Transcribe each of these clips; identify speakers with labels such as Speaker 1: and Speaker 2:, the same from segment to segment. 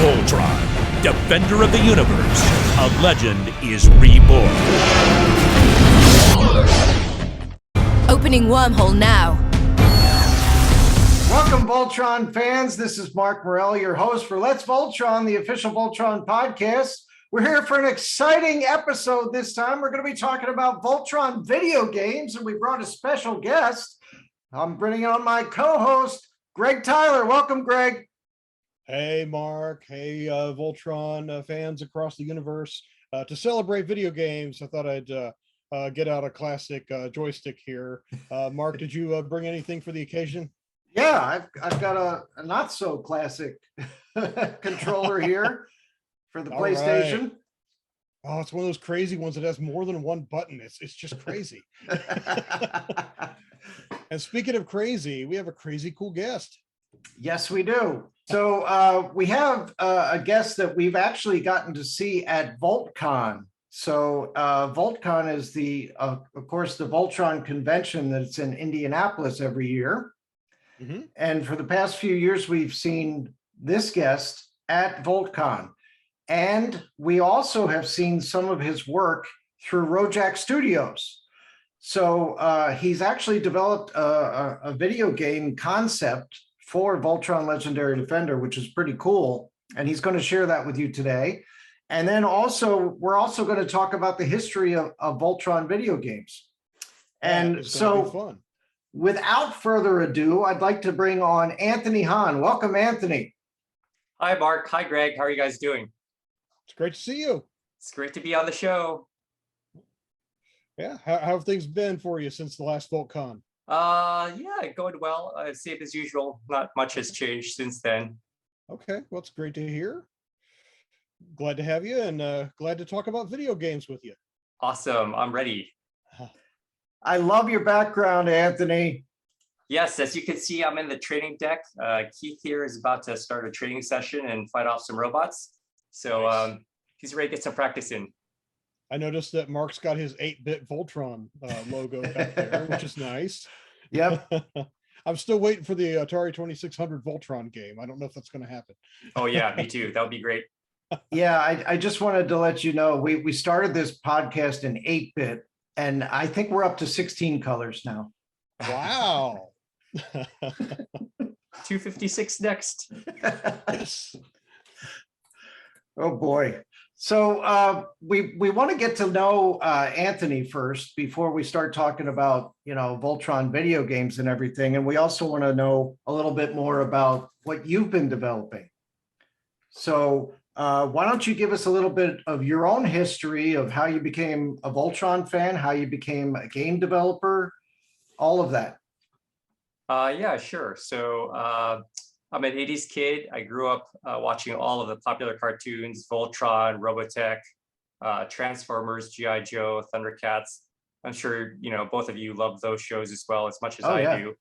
Speaker 1: Voltron, defender of the universe, a legend is reborn.
Speaker 2: Opening wormhole now.
Speaker 3: Welcome, Voltron fans. This is Mark Morell, your host for Let's Voltron, the official Voltron podcast. We're here for an exciting episode this time. We're going to be talking about Voltron video games, and we brought a special guest. I'm bringing on my co-host, Greg Tyler. Welcome, Greg.
Speaker 4: Hey, Mark. Hey, Voltron fans across the universe. To celebrate video games, I thought I'd get out a classic joystick here. Mark, did you bring anything for the occasion?
Speaker 3: Yeah, I've got a not so classic controller here for the PlayStation.
Speaker 4: Right. Oh, it's one of those crazy ones that has more than one button. It's just crazy. And speaking of crazy, we have a crazy cool guest.
Speaker 3: Yes, we do. So we have a guest that we've actually gotten to see at VoltCon. So VoltCon is of course, the Voltron convention that's in Indianapolis every year. Mm-hmm. And for the past few years, we've seen this guest at VoltCon. And we also have seen some of his work through Rojak Studios. So he's actually developed a video game concept for Voltron Legendary Defender, which is pretty cool. And he's going to share that with you today. And then we're also going to talk about the history of Voltron video games. And so without further ado, I'd like to bring on Anthony Hahn. Welcome, Anthony.
Speaker 5: Hi, Mark. Hi, Greg. How are you guys doing?
Speaker 4: It's great to see you.
Speaker 5: It's great to be on the show.
Speaker 4: Yeah. How have things been for you since the last VoltCon?
Speaker 5: Yeah, going well. Same as usual. Not much has changed since then.
Speaker 4: Okay, well, it's great to hear. Glad to have you, and glad to talk about video games with you.
Speaker 5: Awesome. I'm ready.
Speaker 3: I love your background, Anthony.
Speaker 5: Yes, as you can see, I'm in the training deck. Keith here is about to start a training session and fight off some robots. So nice. He's ready to get some practice in.
Speaker 4: I noticed that Mark's got his 8-bit Voltron logo back there, which is nice.
Speaker 3: Yep.
Speaker 4: I'm still waiting for the Atari 2600 Voltron game. I don't know if that's going to happen.
Speaker 5: Oh, yeah, me too. That would be great.
Speaker 3: Yeah, I just wanted to let you know, we started this podcast in 8-bit, and I think we're up to 16 colors now.
Speaker 4: Wow.
Speaker 5: 256 next.
Speaker 3: Yes. Oh, boy. So we want to get to know Anthony first before we start talking about, Voltron video games and everything. And we also want to know a little bit more about what you've been developing. So why don't you give us a little bit of your own history of how you became a Voltron fan, how you became a game developer, all of that.
Speaker 5: Yeah, sure. So I'm an 80s kid. I grew up watching all of the popular cartoons, Voltron, Robotech, Transformers, G.I. Joe, Thundercats. I'm sure, both of you love those shows as well, as much as I do.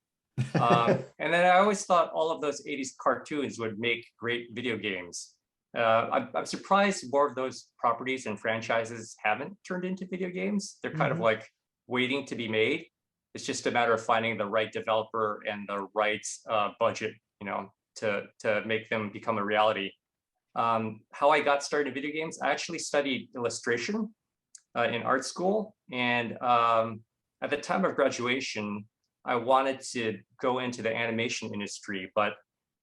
Speaker 5: And then I always thought all of those 80s cartoons would make great video games. I'm surprised more of those properties and franchises haven't turned into video games. They're kind of like waiting to be made. It's just a matter of finding the right developer and the right budget, to make them become a reality. How I got started in video games, I actually studied illustration in art school. And at the time of graduation, I wanted to go into the animation industry, but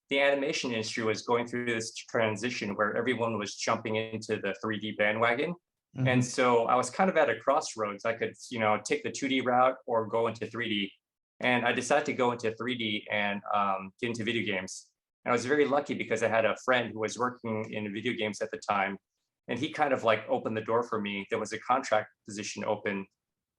Speaker 5: the animation industry was going through this transition where everyone was jumping into the 3D bandwagon. Mm-hmm. And so I was kind of at a crossroads. I could, take the 2D route or go into 3D. And I decided to go into 3D and get into video games. And I was very lucky because I had a friend who was working in video games at the time. And he kind of like opened the door for me. There was a contract position open. And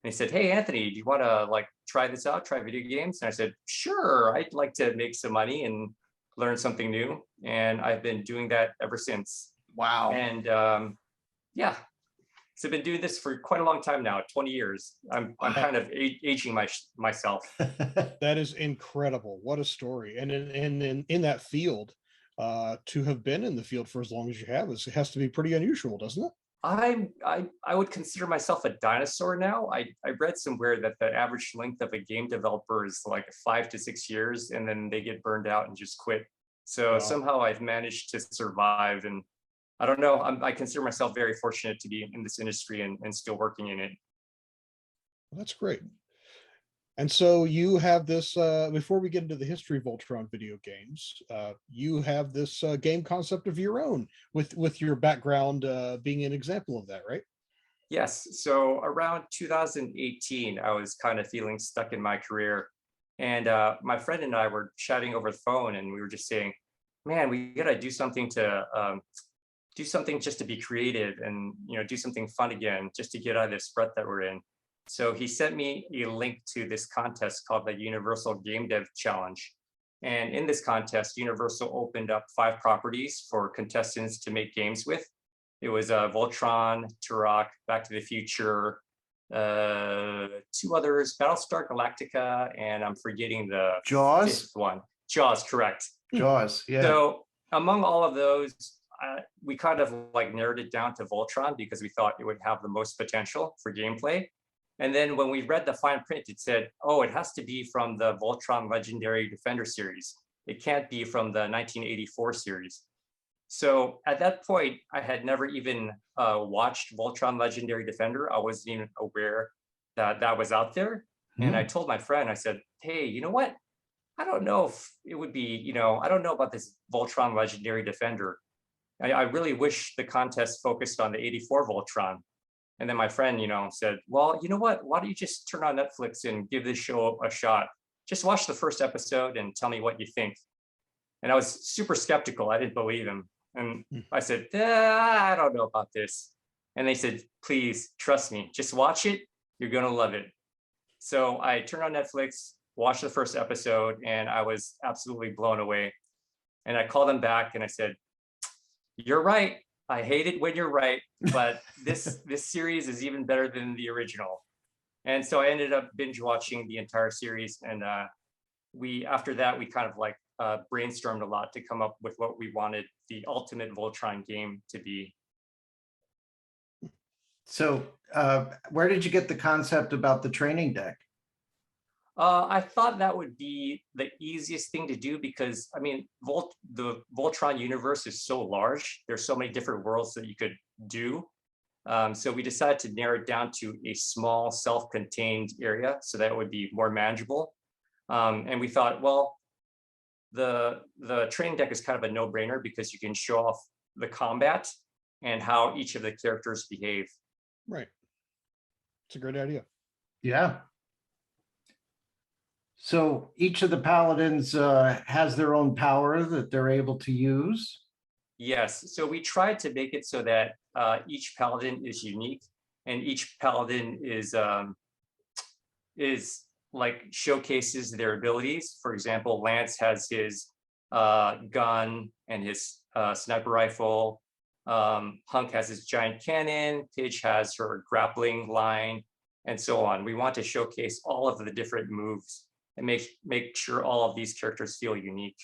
Speaker 5: he said, "Hey, Anthony, do you want to try this out, try video games?" And I said, "Sure, I'd like to make some money and learn something new." And I've been doing that ever since.
Speaker 3: Wow.
Speaker 5: And yeah. So I've been doing this for quite a long time now, 20 years. I'm kind of aging myself.
Speaker 4: That is incredible. What a story. And in that field, to have been in the field for as long as you have, it has to be pretty unusual, doesn't it?
Speaker 5: I would consider myself a dinosaur now. I read somewhere that the average length of a game developer is like 5 to 6 years, and then they get burned out and just quit. So
Speaker 4: Wow.
Speaker 5: somehow I've managed to survive, and I don't know, I consider myself very fortunate to be in this industry and still working in it.
Speaker 4: That's great. And so you have this, before we get into the history of Voltron video games, you have this game concept of your own with your background being an example of that, right?
Speaker 5: Yes, so around 2018, I was kind of feeling stuck in my career. And my friend and I were chatting over the phone, and we were just saying, man, we gotta do something to do something just to be creative and do something fun again, just to get out of this rut that we're in. So he sent me a link to this contest called the Universal GameDev Challenge. And in this contest, Universal opened up 5 properties for contestants to make games with. It was Voltron, Turok, Back to the Future, 2 others, Battlestar Galactica, and I'm forgetting the
Speaker 3: Jaws?
Speaker 5: 5th one. Jaws, correct.
Speaker 3: Jaws, yeah.
Speaker 5: So among all of those, we kind of like narrowed it down to Voltron because we thought it would have the most potential for gameplay. And then when we read the fine print, it said, oh, it has to be from the Voltron Legendary Defender series. It can't be from the 1984 series. So at that point, I had never even watched Voltron Legendary Defender. I wasn't even aware that that was out there. And I told my friend, I said, hey, you know what? I don't know if it would be, I don't know about this Voltron Legendary Defender. I really wish the contest focused on the 84 Voltron. And then my friend, said, well, you know what? Why don't you just turn on Netflix and give this show a shot? Just watch the first episode and tell me what you think. And I was super skeptical. I didn't believe him. And I said, I don't know about this. And they said, please trust me, just watch it. You're going to love it. So I turned on Netflix, watched the first episode, and I was absolutely blown away. And I called them back and I said, you're right. I hate it when you're right, but this series is even better than the original. And so I ended up binge watching the entire series. And after that, we kind of like brainstormed a lot to come up with what we wanted the ultimate Voltron game to be.
Speaker 3: So where did you get the concept about the training deck?
Speaker 5: I thought that would be the easiest thing to do because, I mean, the Voltron universe is so large. There's so many different worlds that you could do. So we decided to narrow it down to a small self-contained area so that it would be more manageable. And we thought, well, the training deck is kind of a no-brainer because you can show off the combat and how each of the characters behave.
Speaker 4: Right. It's a great idea.
Speaker 3: Yeah. So each of the paladins has their own power that they're able to use.
Speaker 5: Yes. So we tried to make it so that each paladin is unique, and each paladin is like showcases their abilities. For example, Lance has his gun and his sniper rifle. Hunk has his giant cannon. Paige has her grappling line, and so on. We want to showcase all of the different moves and make sure all of these characters feel unique.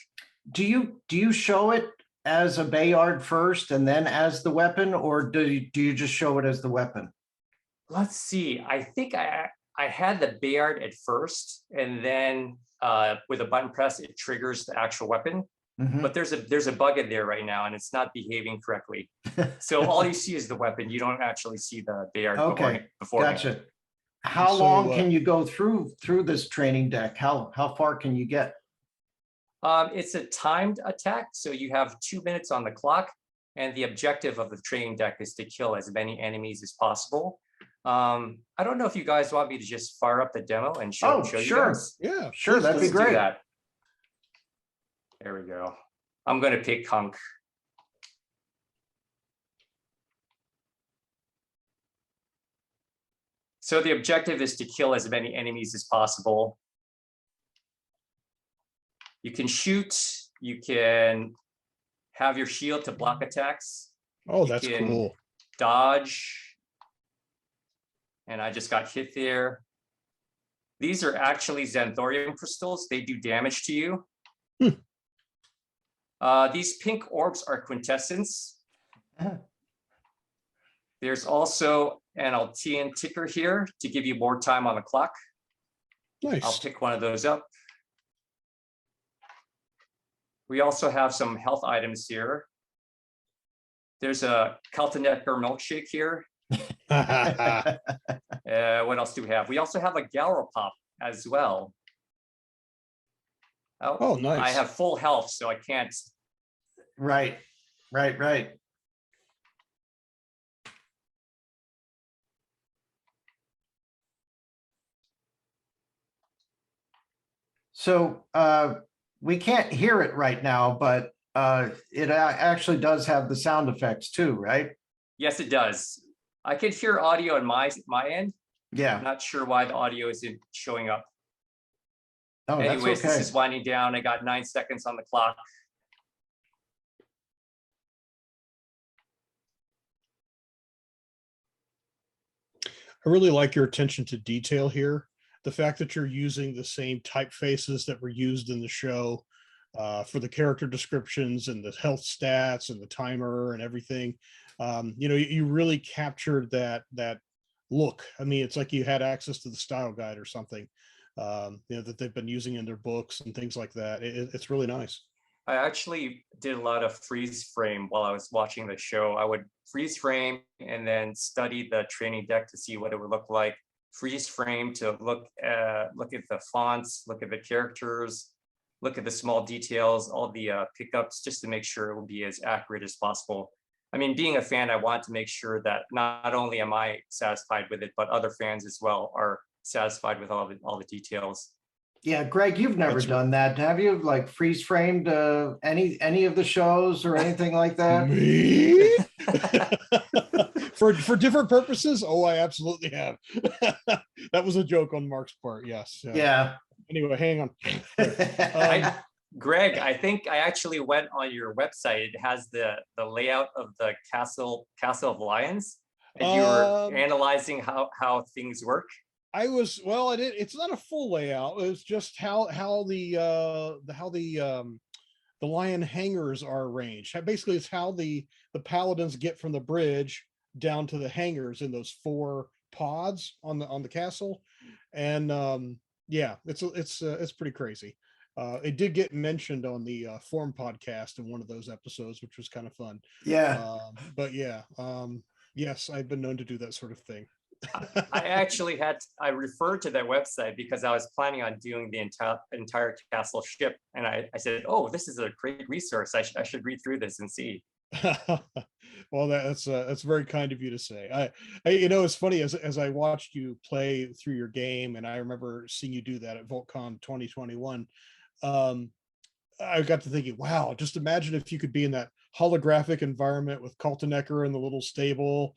Speaker 3: Do you show it as a Bayard first and then as the weapon, or do you just show it as the weapon?
Speaker 5: Let's see. I think I had the Bayard at first, and then with a button press, it triggers the actual weapon.
Speaker 3: Mm-hmm.
Speaker 5: But there's a bug in there right now, and it's not behaving correctly. So all you see is the weapon. You don't actually see the Bayard.
Speaker 3: Okay,
Speaker 5: beforehand.
Speaker 3: gotcha. How
Speaker 4: So,
Speaker 3: long can you go through this training deck? How far can you get?
Speaker 5: It's a timed attack, so you have 2 minutes on the clock, and the objective of the training deck is to kill as many enemies as possible. I don't know if you guys want me to just fire up the demo and show you
Speaker 3: sure.
Speaker 5: guys.
Speaker 4: Yeah,
Speaker 3: Sure, that'd be
Speaker 5: Let's do
Speaker 3: great.
Speaker 5: that. There we go. I'm going to pick Hunk. So the objective is to kill as many enemies as possible. You can shoot, you can have your shield to block attacks.
Speaker 4: Oh,
Speaker 5: You
Speaker 4: that's
Speaker 5: can
Speaker 4: cool.
Speaker 5: Dodge. And I just got hit there. These are actually Xanthorium crystals. They do damage to you. These pink orbs are quintessence. There's also an Altian ticker here to give you more time on the clock.
Speaker 4: Nice.
Speaker 5: I'll pick one of those up. We also have some health items here. There's a Kaltenecker milkshake here. What else do we have? We also have a Galro Pop as well.
Speaker 4: Oh, nice.
Speaker 5: I have full health, so I can't.
Speaker 3: Right. So we can't hear it right now, but it actually does have the sound effects too, right?
Speaker 5: Yes, it does. I can hear audio on my end.
Speaker 3: Yeah.
Speaker 5: I'm not sure why the audio isn't showing up.
Speaker 3: Oh,
Speaker 5: Anyways,
Speaker 3: that's okay.
Speaker 5: this is winding down. I got 9 seconds on the clock.
Speaker 4: I really like your attention to detail here. The fact that you're using the same typefaces that were used in the show for the character descriptions and the health stats and the timer and everything. You really captured that look. I mean, it's like you had access to the style guide or something, that they've been using in their books and things like that. It's really nice.
Speaker 5: I actually did a lot of freeze frame while I was watching the show. I would freeze frame and then study the training deck to see what it would look like. Freeze frame to look at the fonts, look at the characters, look at the small details, all the pickups, just to make sure it will be as accurate as possible. I mean, being a fan, I want to make sure that not only am I satisfied with it, but other fans as well are satisfied with all the details.
Speaker 3: Yeah, Greg, you've never done that, have you? Like freeze framed any of the shows or anything like that?
Speaker 4: Me? for different purposes? Oh, I absolutely have. That was a joke on Mark's part. Yes.
Speaker 3: Yeah.
Speaker 4: Anyway, hang on.
Speaker 5: Greg, I think I actually went on your website. It has the layout of the Castle of Lions, and you were analyzing how things work.
Speaker 4: I did. It's not a full layout. It's just how the lion hangars are arranged. Basically, it's how the paladins get from the bridge down to the hangars in those 4 pods on the castle, and it's pretty crazy. It did get mentioned on the Form podcast in one of those episodes, which was kind of fun.
Speaker 3: Yeah.
Speaker 4: Yes, I've been known to do that sort of thing.
Speaker 5: I referred to that website because I was planning on doing the entire castle ship, and I said, "Oh, this is a great resource. I should read through this and see."
Speaker 4: Well, that's very kind of you to say. I it's funny as I watched you play through your game, and I remember seeing you do that at VoltCon 2021. I got to thinking, wow, just imagine if you could be in that holographic environment with Kaltenecker in the little stable.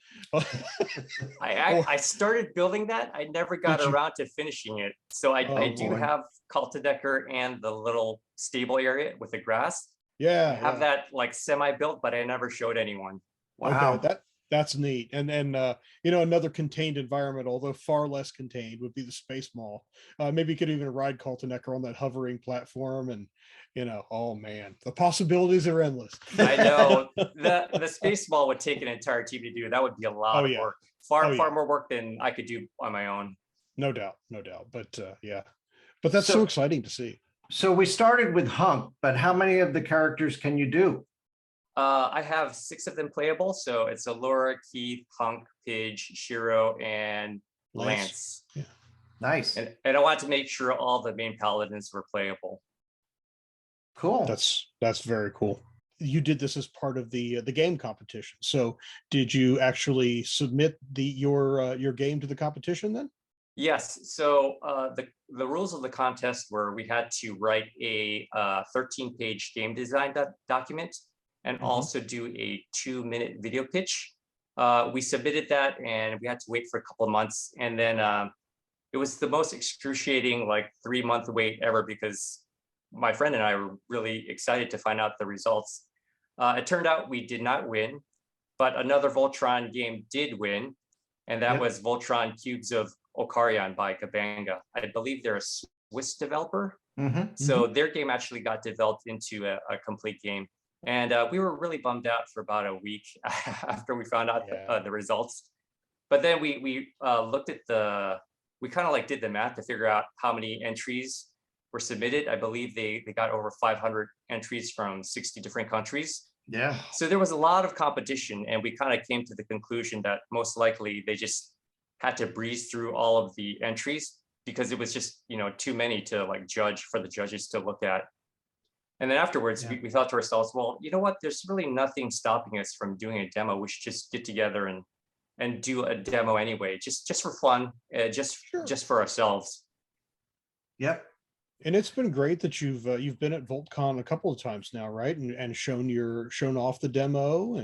Speaker 5: I started building that. I never got around to finishing it. So I do have Kaltenecker and the little stable area with the grass.
Speaker 4: Yeah.
Speaker 5: I have that like semi-built, but I never showed anyone.
Speaker 3: Wow.
Speaker 4: Okay, that's neat. And another contained environment, although far less contained, would be the Space Mall. Maybe you could even ride Kaltenecker on that hovering platform, and oh man, the possibilities are endless.
Speaker 5: I know the Space Mall would take an entire team to do. That would be a lot of work. Far more work than I could do on my own.
Speaker 4: No doubt. But but that's so exciting to see.
Speaker 3: So we started with Hunk, but how many of the characters can you do?
Speaker 5: I have 6 of them playable. So it's Allura, Keith, Hunk, Pidge, Shiro, and Lance.
Speaker 4: Yeah.
Speaker 3: Nice.
Speaker 5: And I wanted to make sure all the main paladins were playable.
Speaker 3: Cool.
Speaker 4: That's very cool. You did this as part of the game competition. So did you actually submit your game to the competition then?
Speaker 5: Yes. So the rules of the contest were we had to write a 13-page game design document and also do a 2-minute video pitch. We submitted that and we had to wait for a couple of months. And then it was the most excruciating 3-month wait ever because my friend and I were really excited to find out the results. It turned out we did not win, but another Voltron game did win. And that was Voltron Cubes of Okarion by Kabanga. I believe they're a Swiss developer. So their game actually got developed into a complete game. And we were really bummed out for about a week after we found out the results. But then we looked at we kind of did the math to figure out how many entries were submitted. I believe they got over 500 entries from 60 different countries.
Speaker 3: Yeah.
Speaker 5: So there was a lot of competition, and we kind of came to the conclusion that most likely they just had to breeze through all of the entries because it was just, too many to like judge for the judges to look at. And then afterwards, we thought to ourselves, well, you know what? There's really nothing stopping us from doing a demo. We should just get together and do a demo anyway, just for fun, just for ourselves.
Speaker 3: Yep.
Speaker 4: And it's been great that you've been at VoltCon a couple of times now, right? And shown off the demo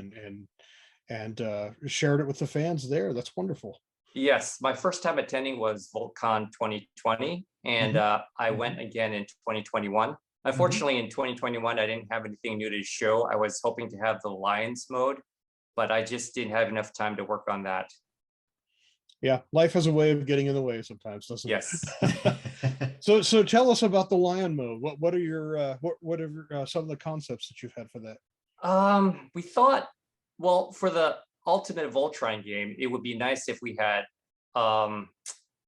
Speaker 4: and shared it with the fans there. That's wonderful.
Speaker 5: Yes, my first time attending was VoltCon 2020, and I went again in 2021. Unfortunately, in 2021, I didn't have anything new to show. I was hoping to have the Lions mode, but I just didn't have enough time to work on that.
Speaker 4: Yeah, life has a way of getting in the way sometimes, doesn't it?
Speaker 5: Yes.
Speaker 4: So tell us about the Lion mode. What are your what are some of the concepts that you've had for that?
Speaker 5: We thought, well, for the ultimate Voltron game, it would be nice if we had,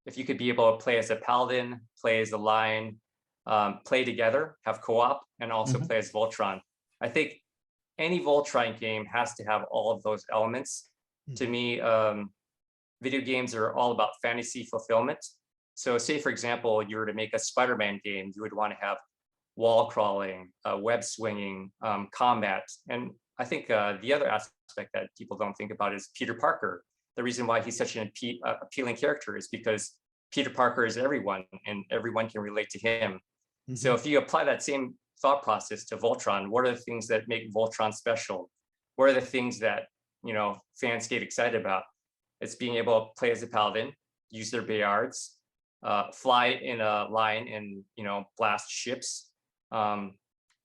Speaker 5: if you could be able to play as a paladin, play as a lion, play together, have co-op, and also play as Voltron. I think any Voltron game has to have all of those elements. To me, video games are all about fantasy fulfillment. So say, for example, you were to make a Spider-Man game, you would want to have wall crawling, web swinging, combat. And I think the other aspect that people don't think about is Peter Parker. The reason why he's such an appealing character is because Peter Parker is everyone, and everyone can relate to him. So if you apply that same thought process to Voltron, what are the things that make Voltron special? What are the things that fans get excited about? It's being able to play as a paladin, use their bayards, fly in a line and blast ships.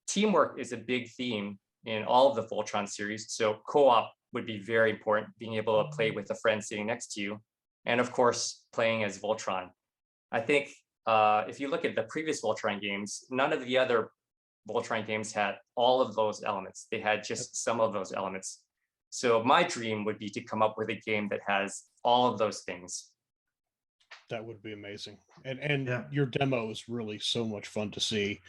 Speaker 5: Teamwork is a big theme in all of the Voltron series. So co-op would be very important, being able to play with a friend sitting next to you. And of course, playing as Voltron. I think if you look at the previous Voltron games, none of the other Voltron games had all of those elements. They had just some of those elements. So my dream would be to come up with a game that has all of those things.
Speaker 4: That would be amazing. And your demo is really so much fun to see.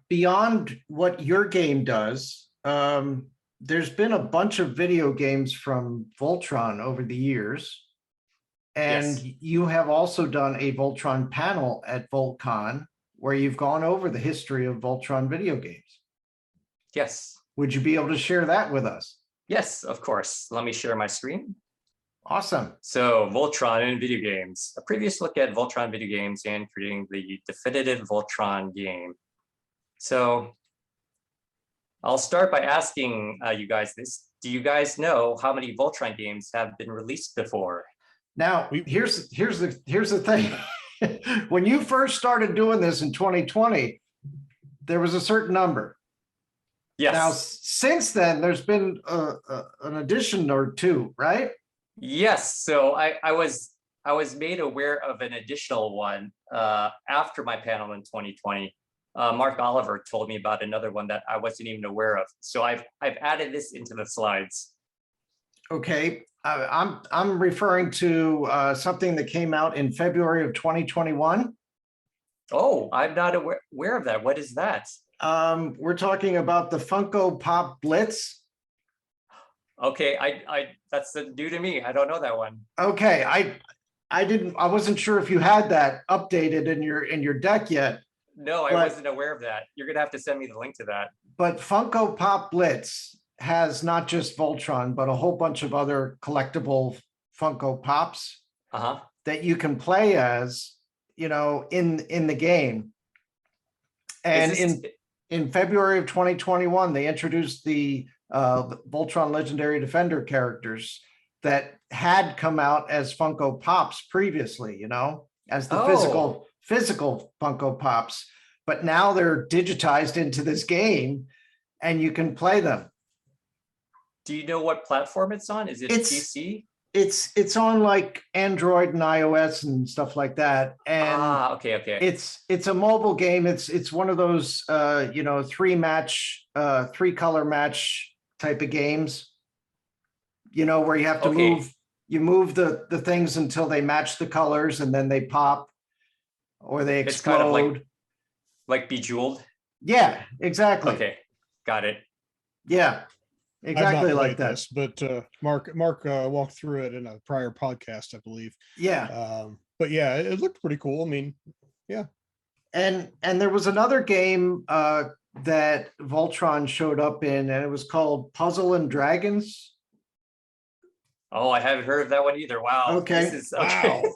Speaker 3: Beyond what your game does, there's been a bunch of video games from Voltron over the years. And you have also done a Voltron panel at VoltCon where you've gone over the history of Voltron video games.
Speaker 5: Yes.
Speaker 3: Would you be able to share that with us?
Speaker 5: Yes, of course. Let me share my screen.
Speaker 3: Awesome.
Speaker 5: So Voltron in video games. A previous look at Voltron video games and creating the definitive Voltron game. So I'll start by asking you guys this. Do you guys know how many Voltron games have been released before?
Speaker 3: Now, here's the thing. When you first started doing this in 2020, there was a certain number.
Speaker 5: Yes.
Speaker 3: Now, since then, there's been an addition or two, right?
Speaker 5: Yes. So I was made aware of an additional one after my panel in 2020. Mark Oliver told me about another one that I wasn't even aware of. So I've added this into the slides.
Speaker 3: Okay, I'm referring to something that came out in February of 2021.
Speaker 5: Oh, I'm not aware of that. What is that?
Speaker 3: We're talking about the Funko Pop Blitz.
Speaker 5: Okay, that's new to me. I don't know that one.
Speaker 3: Okay, I wasn't sure if you had that updated in your deck yet,
Speaker 5: No, I
Speaker 3: But-
Speaker 5: wasn't aware of that. You're gonna have to send me the link to that.
Speaker 3: but Funko Pop Blitz has not just Voltron, but a whole bunch of other collectible Funko Pops
Speaker 5: Uh-huh.
Speaker 3: that you can play as, in the game. And in February of 2021, they introduced the Voltron Legendary Defender characters that had come out as Funko Pops previously, as the physical Funko Pops, but now they're digitized into this game and you can play them.
Speaker 5: Do you know what platform it's on? Is it PC?
Speaker 3: It's on like Android and iOS and stuff like that. And
Speaker 5: okay.
Speaker 3: it's a mobile game. It's one of those three color match type of games, where you have to move the things until they match the colors and then they pop or they explode.
Speaker 5: It's kind of like Bejeweled.
Speaker 3: Yeah, exactly.
Speaker 5: Okay, got it.
Speaker 3: Yeah,
Speaker 4: I've
Speaker 3: exactly
Speaker 4: not
Speaker 3: like
Speaker 4: played
Speaker 3: that.
Speaker 4: this, but Mark walked through it in a prior podcast, I believe.
Speaker 3: Yeah.
Speaker 4: But yeah, it looked pretty cool. I mean, yeah.
Speaker 3: And there was another game that Voltron showed up in, and it was called Puzzle and Dragons.
Speaker 5: Oh, I haven't heard of that one either. Wow.
Speaker 3: Okay.
Speaker 5: This is okay.
Speaker 4: Wow.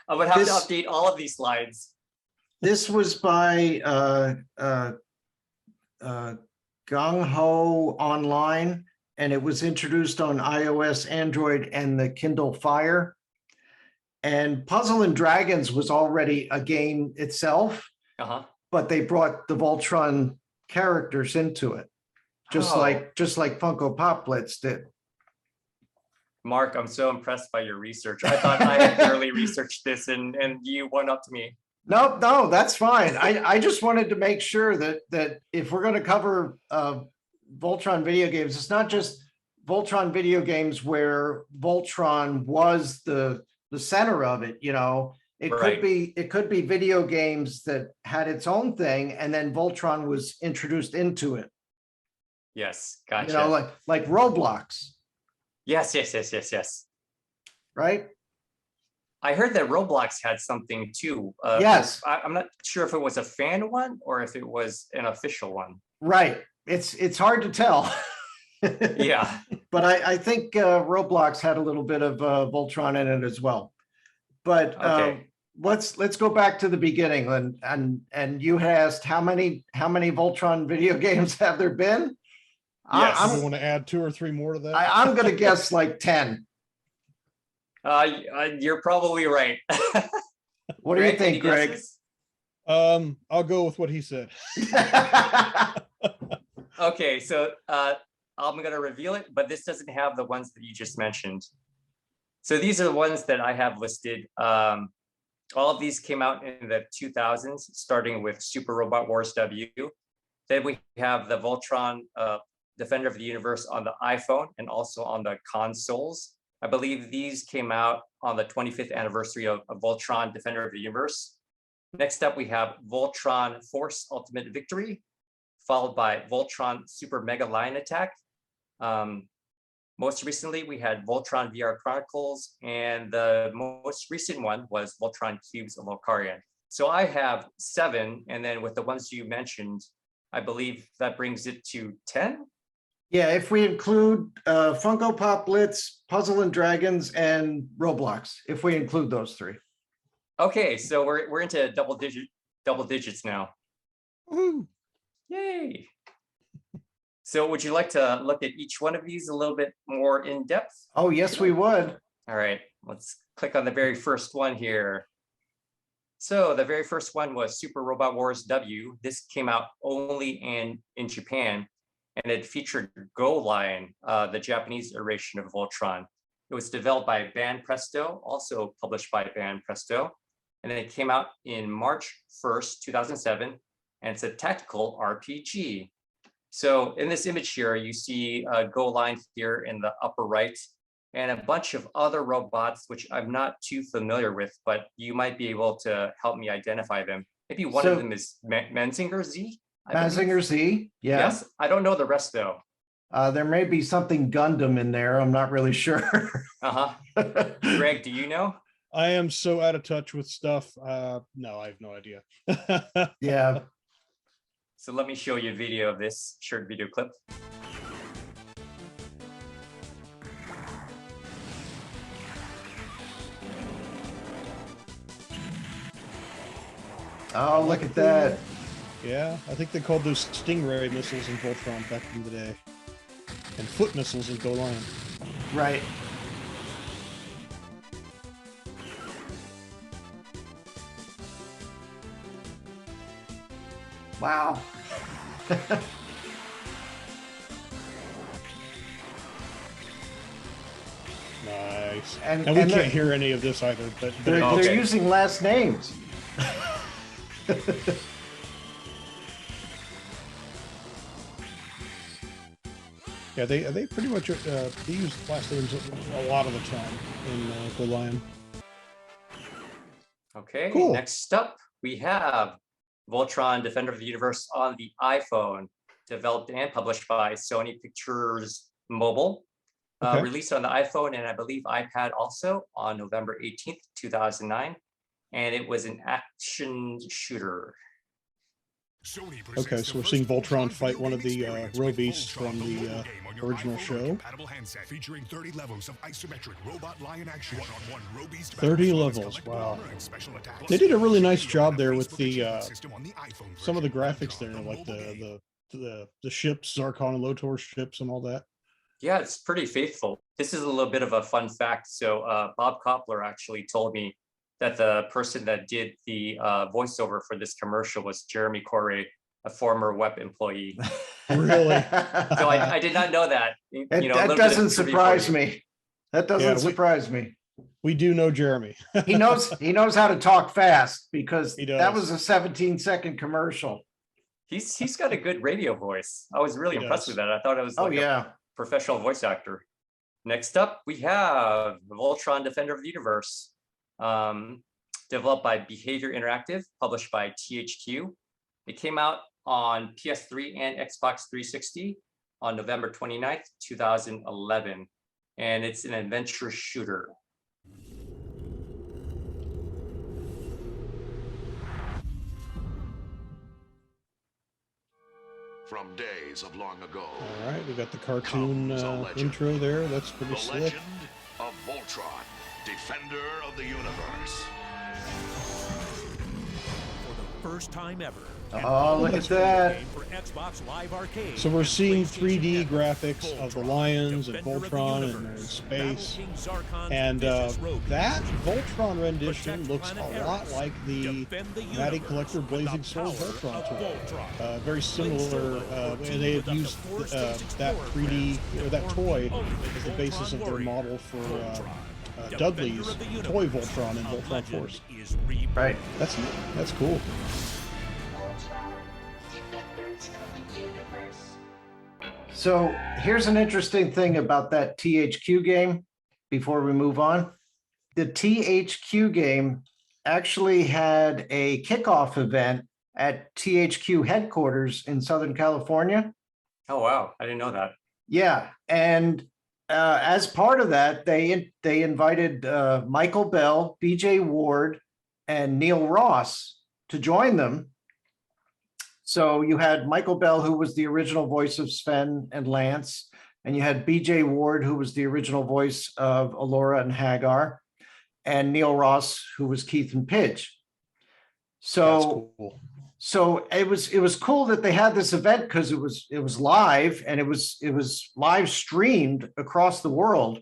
Speaker 5: I would have to update all of these slides.
Speaker 3: This was by Gung Ho Online, and it was introduced on iOS, Android, and the Kindle Fire. And Puzzle and Dragons was already a game itself, but they brought the Voltron characters into it, just like Funko Pop Blitz did.
Speaker 5: Mark, I'm so impressed by your research. I thought I had thoroughly researched this, and you went up to me.
Speaker 3: No, that's fine. I just wanted to make sure that if we're going to cover Voltron video games, it's not just Voltron video games where Voltron was the center of it. It could be video games that had its own thing, and then Voltron was introduced into it.
Speaker 5: Yes, gotcha.
Speaker 3: Like Roblox.
Speaker 5: Yes.
Speaker 3: Right.
Speaker 5: I heard that Roblox had something too.
Speaker 3: Yes.
Speaker 5: I'm not sure if it was a fan one or if it was an official one.
Speaker 3: Right. It's hard to tell.
Speaker 5: Yeah.
Speaker 3: But I think Roblox had a little bit of Voltron in it as well. But let's go back to the beginning, and you asked how many Voltron video games have there been?
Speaker 4: Yes. I want to add 2 or 3 more to that.
Speaker 3: I'm going to guess like 10.
Speaker 5: You're probably right.
Speaker 3: What do you think, Greg?
Speaker 4: I'll go with what he said.
Speaker 5: Okay, so I'm going to reveal it, but this doesn't have the ones that you just mentioned. So these are the ones that I have listed. All of these came out in the 2000s, starting with Super Robot Wars W. Then we have the Voltron Defender of the Universe on the iPhone and also on the consoles. I believe these came out on the 25th anniversary of Voltron Defender of the Universe. Next up, we have Voltron Force Ultimate Victory, followed by Voltron Super Mega Lion Attack. Most recently, we had Voltron VR Chronicles, and the most recent one was Voltron Cubes of Lokarian. So I have 7, and then with the ones you mentioned, I believe that brings it to 10.
Speaker 3: Yeah, if we include Funko Pop Blitz, Puzzle and Dragons, and Roblox, if we include those 3.
Speaker 5: Okay, so we're into double digits now.
Speaker 4: Woo.
Speaker 5: Yay! So would you like to look at each one of these a little bit more in depth?
Speaker 3: Oh, yes, we would.
Speaker 5: All right, let's click on the very first one here. So the very first one was Super Robot Wars W. This came out only in Japan, and it featured Go Lion, the Japanese iteration of Voltron. It was developed by Ban Presto, also published by Ban Presto, and it came out in March 1st, 2007, and it's a tactical RPG. So in this image here, you see Go Lion here in the upper right, and a bunch of other robots, which I'm not too familiar with, but you might be able to help me identify them. Maybe one of them is Menzinger Z. I believe.
Speaker 3: Mazinger Z. Yeah.
Speaker 5: Yes, I don't know the rest though.
Speaker 3: There may be something Gundam in there. I'm not really sure.
Speaker 5: Uh-huh. Greg, do you know?
Speaker 4: I am so out of touch with stuff. No, I have no idea.
Speaker 3: Yeah.
Speaker 5: So let me show you a video of this short video clip.
Speaker 3: Oh, look at that.
Speaker 4: Yeah, I think they called those Stingray missiles in Voltron back in the day. And foot missiles in Go Lion.
Speaker 3: Right. Wow.
Speaker 4: Nice.
Speaker 3: And
Speaker 4: we can't hear any of this either, but
Speaker 3: they're
Speaker 5: Okay.
Speaker 3: using last names.
Speaker 4: yeah, they pretty much they use last names a lot of the time in Go Lion.
Speaker 5: Okay,
Speaker 4: Cool.
Speaker 5: next up we have Voltron Defender of the Universe on the iPhone, developed and published by Sony Pictures Mobile.
Speaker 4: Okay.
Speaker 5: Released on the iPhone and I believe iPad also on November 18th, 2009. And it was an action shooter.
Speaker 4: Okay, so we're seeing Voltron fight one of the row beasts from the original show.
Speaker 6: Featuring 30 levels of isometric robot lion action.
Speaker 4: 30 levels, wow. They did a really nice job there with the some of the graphics there, like the ships, Zarkon and Lotor ships and all that.
Speaker 5: Yeah, it's pretty faithful. This is a little bit of a fun fact. So Bob Koppler actually told me that the person that did the voiceover for this commercial was Jeremy Corey, a former WEP employee.
Speaker 4: Really?
Speaker 5: So I did not know that.
Speaker 3: That doesn't surprise me. That doesn't surprise me.
Speaker 4: We do know Jeremy.
Speaker 3: He knows how to talk fast because
Speaker 4: He does.
Speaker 3: that was a 17-second commercial.
Speaker 5: He's got a good radio voice. I was really
Speaker 4: He
Speaker 5: impressed
Speaker 4: does.
Speaker 5: with that. I thought it was like a professional voice actor. Next up, we have Voltron Defender of the Universe, developed by Behavior Interactive, published by THQ. It came out on PS3 and Xbox 360 on November 29th, 2011, and it's an adventure shooter.
Speaker 6: From days of long ago.
Speaker 4: All right, we got the cartoon
Speaker 6: comes a legend.
Speaker 4: intro there. That's pretty
Speaker 6: The
Speaker 4: slick.
Speaker 6: legend of Voltron, Defender of the Universe.
Speaker 1: For the first time ever.
Speaker 3: Oh, look at that.
Speaker 1: For Xbox Live Arcade
Speaker 4: So we're
Speaker 1: and
Speaker 4: seeing
Speaker 1: PlayStation
Speaker 4: 3D
Speaker 1: Network.
Speaker 4: graphics of the lions and
Speaker 1: Defender of the
Speaker 4: Voltron and they're in
Speaker 1: Universe,
Speaker 4: space.
Speaker 1: Battle King Zarkon's
Speaker 4: And
Speaker 1: vicious rogue
Speaker 4: that
Speaker 1: leaders.
Speaker 4: Voltron rendition
Speaker 1: Protect
Speaker 4: looks
Speaker 1: planet
Speaker 4: a lot
Speaker 1: Eris.
Speaker 4: like the
Speaker 1: Defend the
Speaker 4: Matty
Speaker 1: universe
Speaker 4: Collector
Speaker 1: with the
Speaker 4: Blazing Soul
Speaker 1: power
Speaker 4: Voltron
Speaker 1: of
Speaker 4: toy.
Speaker 1: Voltron.
Speaker 4: Very similar, and they have used that 3D or that toy as the basis of their model for Dudley's toy Voltron and Voltron Force.
Speaker 3: Right.
Speaker 4: That's cool.
Speaker 3: So here's an interesting thing about that THQ game before we move on. The THQ game actually had a kickoff event at THQ headquarters in Southern California.
Speaker 5: Oh, wow. I didn't know that.
Speaker 3: Yeah. And as part of that, they invited Michael Bell, BJ Ward, and Neil Ross to join them. So you had Michael Bell, who was the original voice of Sven and Lance, and you had BJ Ward, who was the original voice of Allura and Hagar, and Neil Ross, who was Keith and Pidge. So,
Speaker 4: That's cool.
Speaker 3: so it was cool that they had this event because it was live and it was live streamed across the world,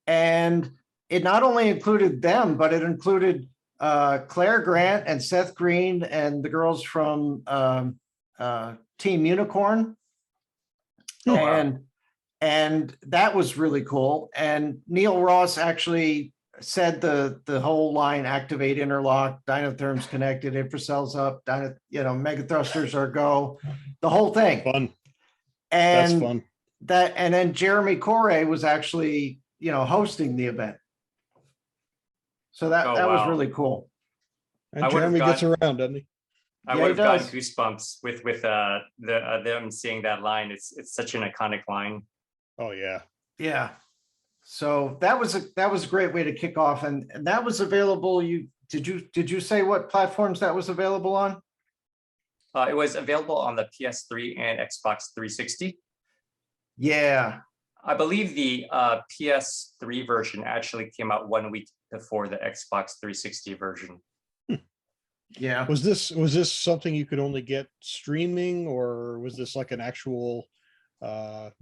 Speaker 3: and it not only included them, but it included Claire Grant and Seth Green and the girls from Team Unicorn.
Speaker 5: Oh, wow.
Speaker 3: And that was really cool. And Neil Ross actually said the whole line: activate interlock, dynatherms connected, infracells up, mega thrusters are go, the whole thing.
Speaker 4: Fun.
Speaker 3: And
Speaker 4: That's fun.
Speaker 3: and then Jeremy Corey was actually hosting the event. So that
Speaker 5: Oh,
Speaker 3: was
Speaker 5: wow.
Speaker 3: really cool.
Speaker 4: And
Speaker 5: I would've
Speaker 4: Jeremy gets
Speaker 5: got-
Speaker 4: around, doesn't he?
Speaker 5: I
Speaker 3: Yeah,
Speaker 5: would
Speaker 3: he
Speaker 5: have gotten
Speaker 3: does.
Speaker 5: goosebumps with them saying that line. It's such an iconic line.
Speaker 4: Oh yeah.
Speaker 3: Yeah. So that was a great way to kick off, and that was available. Did you say what platforms that was available on?
Speaker 5: It was available on the PS3 and Xbox 360.
Speaker 3: Yeah.
Speaker 5: I believe the PS3 version actually came out 1 week before the Xbox 360 version.
Speaker 3: Yeah.
Speaker 4: Was this something you could only get streaming, or was this like an actual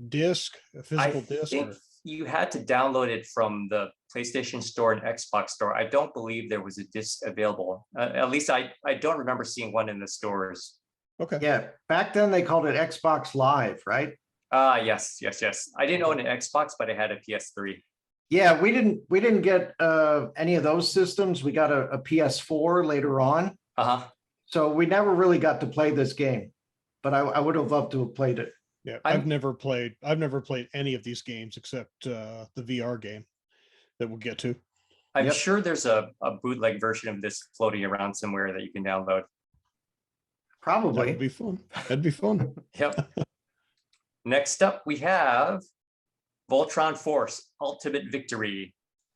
Speaker 4: disc, a physical
Speaker 5: I
Speaker 4: disc?
Speaker 5: think
Speaker 4: Or
Speaker 5: you had to download it from the PlayStation Store and Xbox Store. I don't believe there was a disc available. At least I don't remember seeing one in the stores.
Speaker 4: okay.
Speaker 3: Yeah. Back then they called it Xbox Live, right?
Speaker 5: Yes. I didn't own an Xbox, but I had a PS3.
Speaker 3: Yeah, we didn't get any of those systems. We got a PS4 later on.
Speaker 5: Uh-huh.
Speaker 3: So we never really got to play this game, but I would have loved to have played it.
Speaker 4: Yeah,
Speaker 5: I'm-
Speaker 4: I've never played any of these games except the VR game that we'll get to.
Speaker 5: I'm
Speaker 3: Yep.
Speaker 5: sure there's a bootleg version of this floating around somewhere that you can download.
Speaker 4: That
Speaker 3: Probably.
Speaker 4: would be fun. That'd be fun.
Speaker 5: Yep. Next up, we have Voltron Force Ultimate Victory.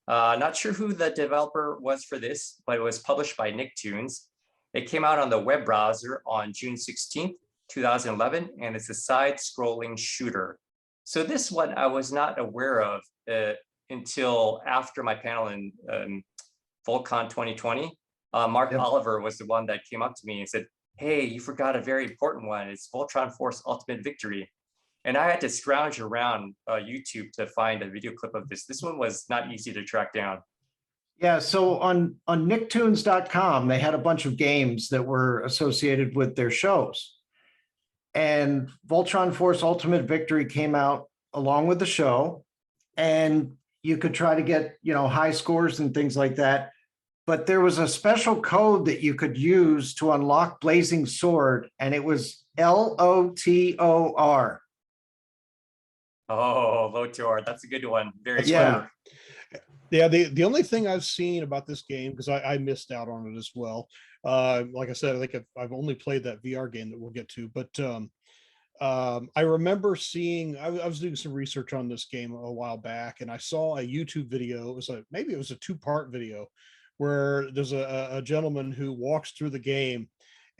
Speaker 5: Not sure who the developer was for this, but it was published by Nicktoons. It came out on the web browser on June 16th, 2011, and it's a side-scrolling shooter. So this one I was not aware of until after my panel in VoltCon 2020. Mark
Speaker 3: Yep.
Speaker 5: Oliver was the one that came up to me and said, "Hey, you forgot a very important one. It's Voltron Force Ultimate Victory." And I had to scrounge around YouTube to find a video clip of this. This one was not easy to track down.
Speaker 3: Yeah, so on nicktoons.com, they had a bunch of games that were associated with their shows. And Voltron Force Ultimate Victory came out along with the show, and you could try to get, high scores and things like that. But there was a special code that you could use to unlock Blazing Sword, and it was LOTOR.
Speaker 5: Oh, Lotor, that's a good one. Very
Speaker 4: That's
Speaker 3: Yeah.
Speaker 5: clever.
Speaker 4: Yeah, the only thing I've seen about this game, because I missed out on it as well. Like I said, I think I've only played that VR game that we'll get to, but I remember seeing, I was doing some research on this game a while back, and I saw a YouTube video. Maybe it was a 2-part video where there's a gentleman who walks through the game,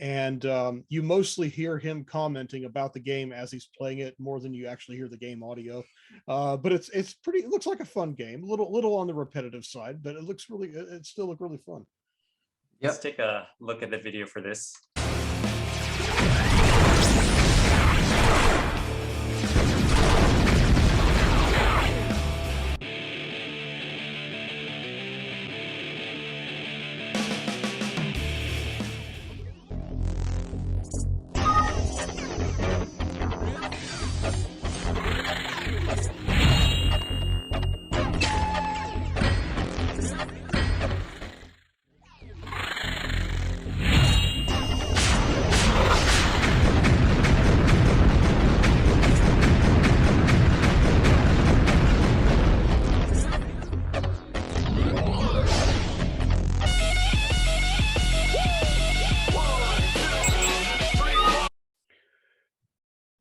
Speaker 4: and you mostly hear him commenting about the game as he's playing it more than you actually hear the game audio. But it looks like a fun game, a little on the repetitive side, but it still looked really fun.
Speaker 3: Yep.
Speaker 5: Let's take a look at the video for this.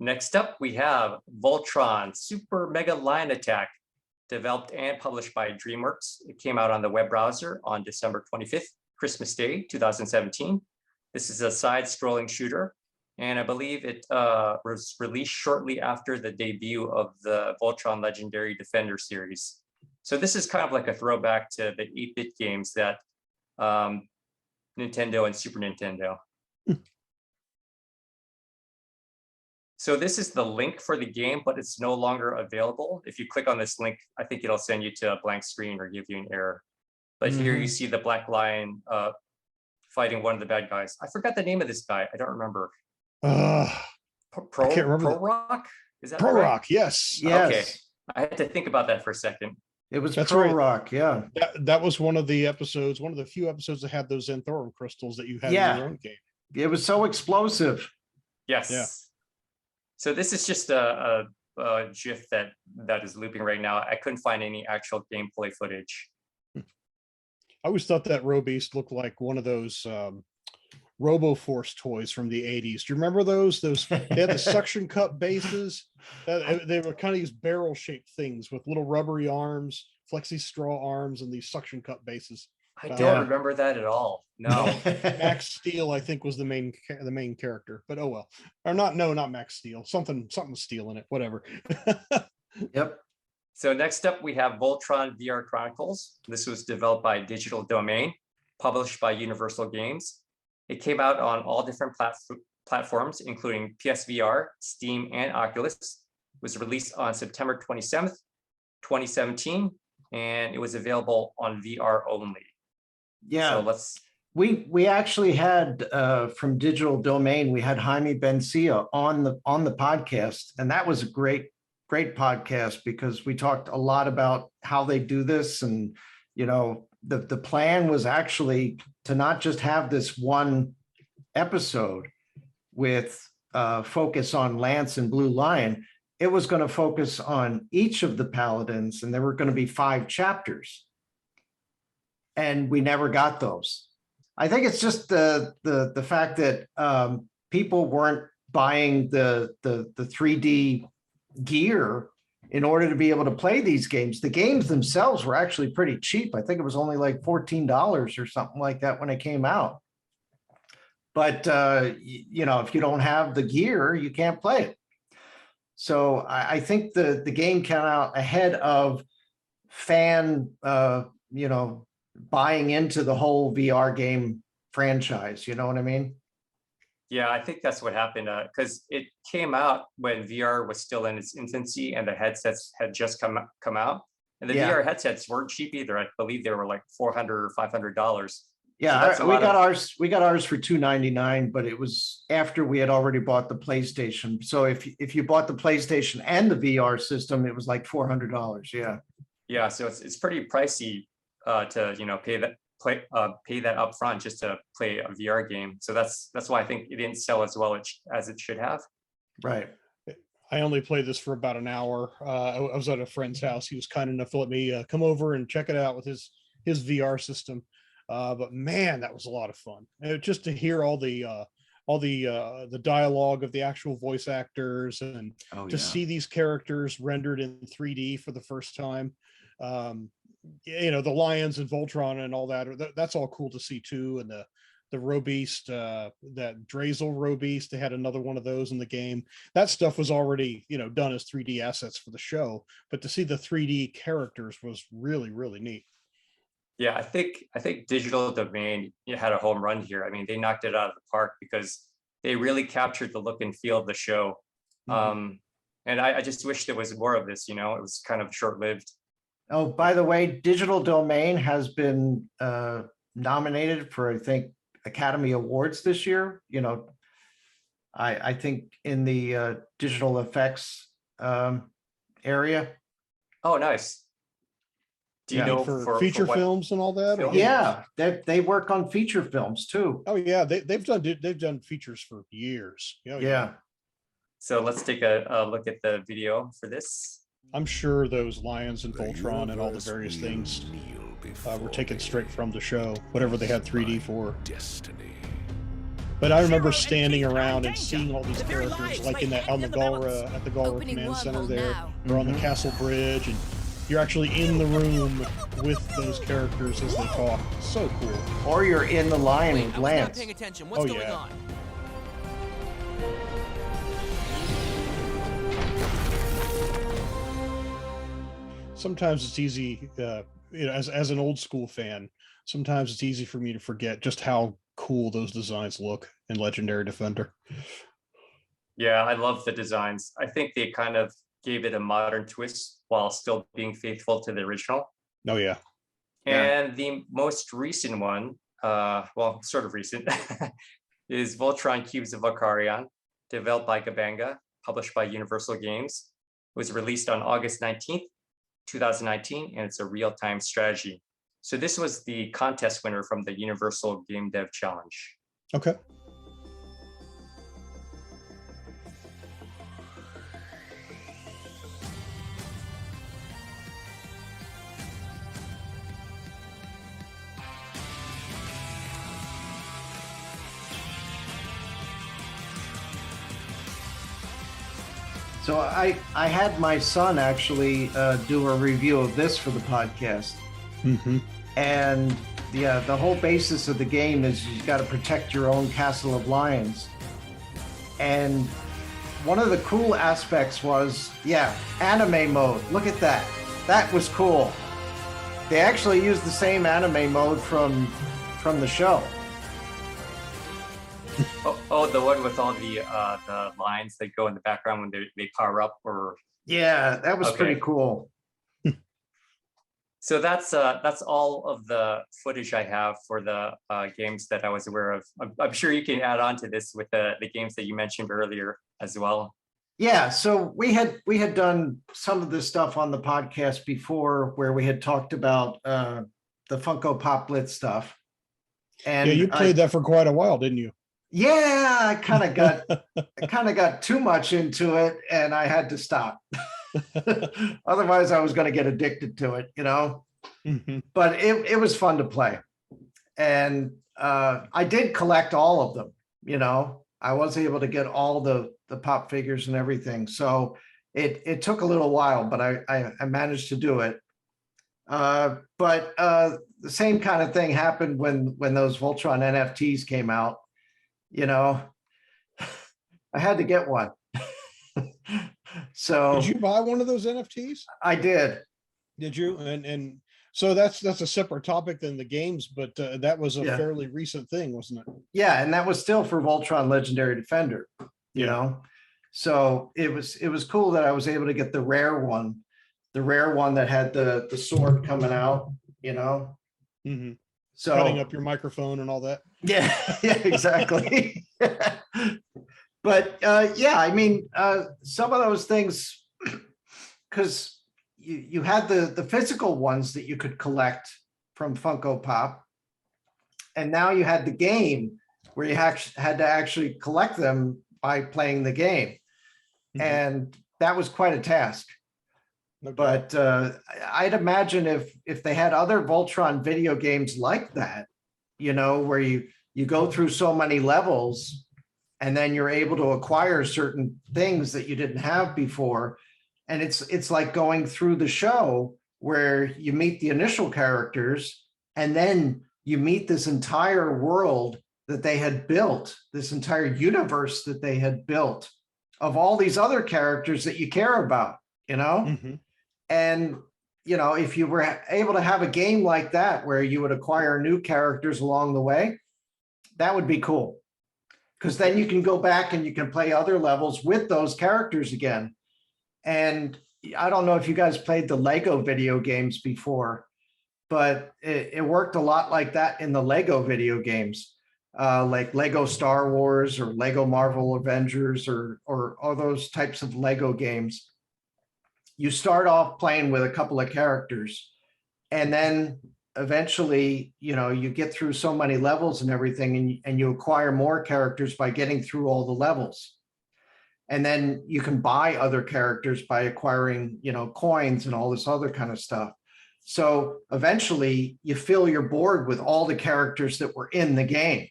Speaker 5: Next up, we have Voltron Super Mega Line Attack, developed and published by DreamWorks. It came out on the web browser on December 25th, Christmas Day, 2017. This is a side-scrolling shooter, and I believe it was released shortly after the debut of the Voltron Legendary Defender series. So this is kind of like a throwback to the 8-bit games that Nintendo and Super Nintendo. So this is the link for the game, but it's no longer available. If you click on this link, I think it'll send you to a blank screen or give you an error. But here you see the Black Lion fighting one of the bad guys. I forgot the name of this guy. I don't remember.
Speaker 4: I can't remember.
Speaker 5: Pro Rock? Is that
Speaker 4: Pro
Speaker 5: right?
Speaker 4: Rock, yes.
Speaker 3: Yes.
Speaker 5: Okay. I had to think about that for a second.
Speaker 3: It was
Speaker 4: That's
Speaker 3: Pro
Speaker 4: right.
Speaker 3: Rock, yeah.
Speaker 4: That was one of the episodes, one of the few episodes that had those Xanthorum crystals that you had
Speaker 3: Yeah.
Speaker 4: in your own game.
Speaker 3: It was so explosive.
Speaker 5: Yes.
Speaker 4: Yeah.
Speaker 5: So this is just a GIF that is looping right now. I couldn't find any actual gameplay footage.
Speaker 4: I always thought that Robeast looked like one of those RoboForce toys from the 80s. Do you remember those? They had the suction cup bases. They were kind of these barrel-shaped things with little rubbery arms, flexi straw arms, and these suction cup bases.
Speaker 5: I don't remember that at all. No.
Speaker 4: Max Steel, I think, was the main character, but oh well. Or not Max Steel. Something Steel in it. Whatever.
Speaker 3: Yep.
Speaker 5: So next up, we have Voltron VR Chronicles. This was developed by Digital Domain, published by Universal Games. It came out on all different platforms, including PSVR, Steam, and Oculus. It was released on September 27th, 2017, and it was available on VR only.
Speaker 3: Yeah.
Speaker 5: So
Speaker 3: we actually had from Digital Domain, we had Jaime Bencia on the podcast, and that was a great podcast because we talked a lot about how they do this. And the plan was actually to not just have this one episode with focus on Lance and Blue Lion. It was going to focus on each of the paladins, and there were going to be 5 chapters, and we never got those. I think it's just the fact that people weren't buying the 3D gear in order to be able to play these games. The games themselves were actually pretty cheap. I think it was only like $14 or something like that when it came out. But if you don't have the gear, you can't play it. So I think the game came out ahead of fan buying into the whole VR game franchise. You know what I mean?
Speaker 5: Yeah, I think that's what happened because it came out when VR was still in its infancy and the headsets had just come out. And the VR headsets weren't cheap either. I believe they were like $400 or $500.
Speaker 3: Yeah, so we got ours for $299, but it was after we had already bought the PlayStation. So if you bought the PlayStation and the VR system, it was like $400. Yeah.
Speaker 5: Yeah, so it's pretty pricey to pay that upfront just to play a VR game. So that's why I think it didn't sell as well as it should have.
Speaker 3: Right.
Speaker 4: I only played this for about an hour. I was at a friend's house. He was kind enough to let me come over and check it out with his VR system. But man, that was a lot of fun. Just to hear all the dialogue of the actual voice actors and see these characters rendered in 3D for the first time. The lions and Voltron and all that's all cool to see too. And the Robeast, that Drazel Robeast, they had another one of those in the game. That stuff was already, done as 3D assets for the show, but to see the 3D characters was really, really neat.
Speaker 5: Yeah, I think Digital Domain had a home run here. I mean, they knocked it out of the park because they really captured the look and feel of the show. Mm-hmm. And I just wish there was more of this, it was kind of short-lived.
Speaker 3: Oh, by the way, Digital Domain has been nominated for, I think, Academy Awards this year. I think in the digital effects area.
Speaker 5: Oh, nice. Do you know
Speaker 4: for feature films and all that?
Speaker 3: Yeah, they work on feature films too.
Speaker 4: Oh yeah, they've done features for years.
Speaker 3: Yeah.
Speaker 5: So let's take a look at the video for this.
Speaker 4: I'm sure those lions and Voltron and all the various things were taken straight from the show, whatever they had 3D for. But I remember standing around and seeing all these characters, like at the Galra Command Center there, or on the Castle Bridge, and you're actually in the room with those characters as they talk. So cool.
Speaker 3: Or you're in the line with Lance.
Speaker 7: What's going on?
Speaker 4: Sometimes it's easy, as an old school fan, sometimes it's easy for me to forget just how cool those designs look in Legendary Defender.
Speaker 5: Yeah, I love the designs. I think they kind of gave it a modern twist while still being faithful to the original.
Speaker 4: Oh yeah.
Speaker 5: And the most recent one, sort of recent, is Voltron Cubes of Valkyrion, developed by Gabanga, published by Universal Games. It was released on August 19th, 2019, and it's a real-time strategy. So this was the contest winner from the Universal GameDev Challenge.
Speaker 4: Okay.
Speaker 3: So I had my son actually do a review of this for the podcast. And the whole basis of the game is you've got to protect your own castle of lions. And one of the cool aspects was, anime mode. Look at that. That was cool. They actually used the same anime mode from the show.
Speaker 5: The one with all the lines that go in the background when they power up, or
Speaker 3: Yeah, that was pretty cool.
Speaker 5: so that's all of the footage I have for the games that I was aware of. I'm sure you can add on to this with the games that you mentioned earlier as well.
Speaker 3: Yeah, so we had done some of this stuff on the podcast before, where we had talked about the Funko Pop Blitz stuff. And
Speaker 4: yeah, you played that for quite a while, didn't you?
Speaker 3: Yeah, I kind of got too much into it, and I had to stop. Otherwise, I was going to get addicted to it, you know. But it was fun to play, and I did collect all of them. You know, I was able to get all the pop figures and everything. So it took a little while, but I managed to do it. But the same kind of thing happened when those Voltron NFTs came out. You know, I had to get one. So
Speaker 4: did you buy one of those NFTs?
Speaker 3: I did.
Speaker 4: Did you? And so that's a separate topic than the games, but that was a fairly recent thing, wasn't it?
Speaker 3: Yeah, and that was still for Voltron Legendary Defender. You know, so it was cool that I was able to get the rare one that had the sword coming out. You know. So
Speaker 4: cutting up your microphone and all that.
Speaker 3: Yeah, exactly. But I mean, some of those things, because you had the physical ones that you could collect from Funko Pop, and now you had the game where you had to actually collect them by playing the game, and that was quite a task. But I'd imagine if they had other Voltron video games like that, you know, where you go through so many levels and then you're able to acquire certain things that you didn't have before. And it's like going through the show where you meet the initial characters and then you meet this entire world that they had built, this entire universe that they had built of all these other characters that you care about, you know? And, you know, if you were able to have a game like that where you would acquire new characters along the way, that would be cool. Because then you can go back and you can play other levels with those characters again. And I don't know if you guys played the Lego video games before, but it worked a lot like that in the Lego video games, like Lego Star Wars or Lego Marvel Avengers or all those types of Lego games. You start off playing with a couple of characters, and then eventually, you know, you get through so many levels and everything, and you acquire more characters by getting through all the levels. And then you can buy other characters by acquiring, you know, coins and all this other kind of stuff. So eventually you fill your board with all the characters that were in the game,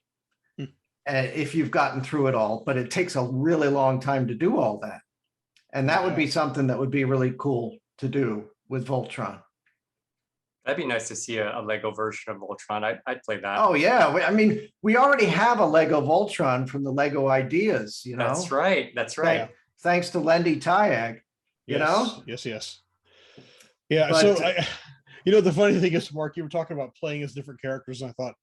Speaker 3: if you've gotten through it all, but it takes a really long time to do all that. And that would be something that would be really cool to do with Voltron.
Speaker 5: That'd be nice to see a Lego version of Voltron. I'd play that.
Speaker 3: Oh yeah, I mean, we already have a Lego Voltron from the Lego Ideas, you know.
Speaker 5: That's right. That's right.
Speaker 3: Thanks to Lendy Tyag, you know.
Speaker 4: Yes. Yeah.
Speaker 3: But,
Speaker 4: so you know, the funny thing is, Mark, you were talking about playing as different characters, and I thought,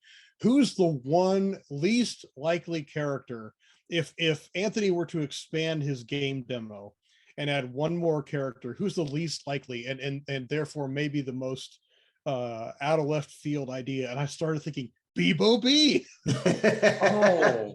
Speaker 4: who's the one least likely character if Anthony were to expand his game demo and add one more character, who's the least likely and therefore maybe the most out of left field idea? And I started thinking Bebo B.
Speaker 5: Oh,